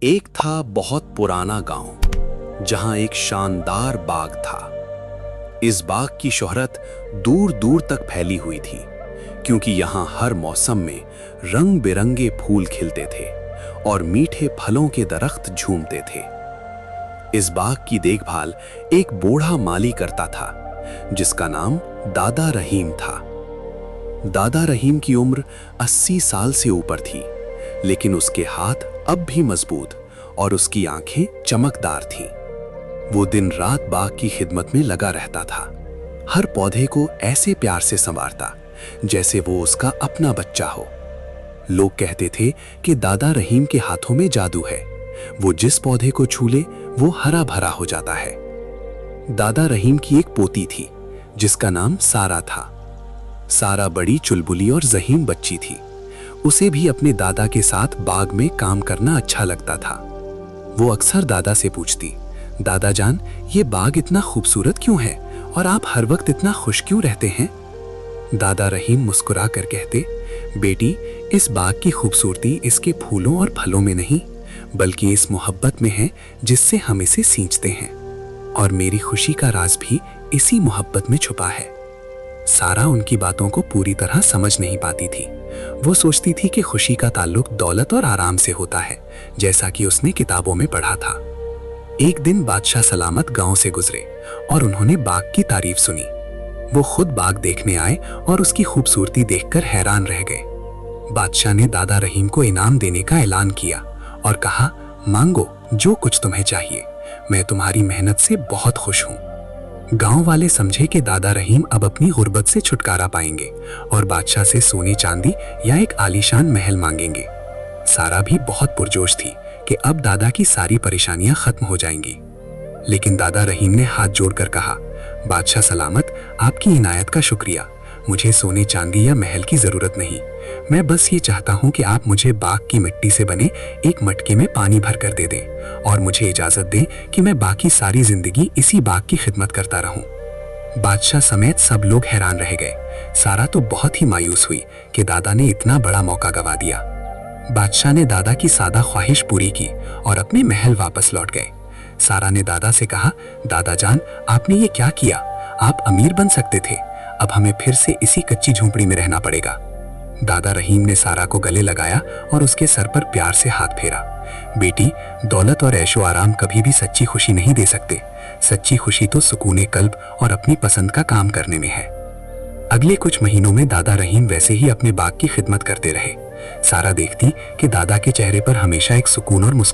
ایک تھا بہت पुराना गांव जहां एक शानदार बाग था। इस बाग की शोहरत दूर दूर तक फैली हुई थी, क्योंकि यहाँ हर मौसम में रंग बिरंगे फूल खिलते थे और मीठे फलों के दरख्त झूमते थे। इस बाग की देखभाल एक बूढ़ा माली करता था, जिसका नाम दादा रहीम था। दादा रहीम की उम्र 80 साल से ऊपर थी, लेकिन उसके हाथ अब भी मजबूत और उसकी आंखें चमकदार थीं। वो दिन रात बाग की खिदमत में लगा रहता था, हर पौधे को ऐसे प्यार से संवारता जैसे वो उसका अपना बच्चा हो। लोग कहते थे कि दादा रहीम के हाथों में जादू है, वो जिस पौधे को छू ले वो हरा भरा हो जाता है। दादा रहीम की एक पोती थी जिसका नाम सारा था। सारा बड़ी चुलबुली और ज़हीन बच्ची थी। उसे भी अपने दादा के साथ बाग में काम करना अच्छा लगता था। वो अक्सर दादा से पूछती, दादा जान, ये बाग इतना खूबसूरत क्यों है और आप हर वक्त इतना खुश क्यों रहते हैं? दादा रहीम मुस्कुरा कर कहते, बेटी, इस बाग की खूबसूरती इसके फूलों और फलों में नहीं, बल्कि इस मोहब्बत में है जिससे हम इसे सींचते हैं, और मेरी खुशी का राज भी इसी मोहब्बत में छुपा है। सारा उनकी बातों को पूरी तरह समझ नहीं पाती थी। वो सोचती थी कि खुशी का ताल्लुक दौलत और आराम से होता है, जैसा कि उसने किताबों में पढ़ा था। एक दिन बादशाह सलामत गांव से गुजरे और उन्होंने बाग की तारीफ सुनी। वो खुद बाग देखने आए और उसकी खूबसूरती देखकर हैरान रह गए। बादशाह ने दादा रहीम को इनाम देने का ऐलान किया और कहा, मांगो जो कुछ तुम्हें चाहिए, मैं तुम्हारी मेहनत से बहुत खुश हूँ। गांव वाले समझे कि दादा रहीम अब अपनी गुर्बत से छुटकारा पाएंगे और बादशाह से सोने चांदी या एक आलीशान महल मांगेंगे। सारा भी बहुत पुरजोश थी कि अब दादा की सारी परेशानियां खत्म हो जाएंगी। लेकिन दादा रहीम ने हाथ जोड़कर कहा, बादशाह सलामत, आपकी इनायत का शुक्रिया, मुझे सोने चांदी या महल की जरूरत नहीं। मैं बस ये चाहता हूँ कि आप मुझे बाग की मिट्टी से बने एक मटके में पानी भर कर दे दें और मुझे इजाजत दें कि मैं बाकी सारी जिंदगी इसी बाग की खिदमत करता रहूं। बादशाह समेत सब लोग हैरान रह गए। सारा तो बहुत ही मायूस हुई कि दादा ने इतना बड़ा मौका गवा दिया। बादशाह ने दादा की सादा ख्वाहिश पूरी की और अपने महल वापस लौट गए। सारा ने दादा से कहा, दादा जान, आपने ये क्या किया? आप अमीर बन सकते थे, अब हमें फिर से इसी कच्ची झोंपड़ी में रहना पड़ेगा। दादा रहीम ने सारा को गले लगाया और उसके सर पर प्यार से हाथ फेरा। बेटी, दौलत और ऐशो आराम कभी भी सच्ची खुशी नहीं दे सकते। सच्ची खुशी तो सुकूने कल्ब और अपनी पसंद का काम करने में है। अगले कुछ महीनों में दादा रहीम वैसे ही अपने बाग की खिदमत करते रहे। सारा देखती कि दादा के चेहरे पर हमेशा एक सुकून और मुस्कुराहट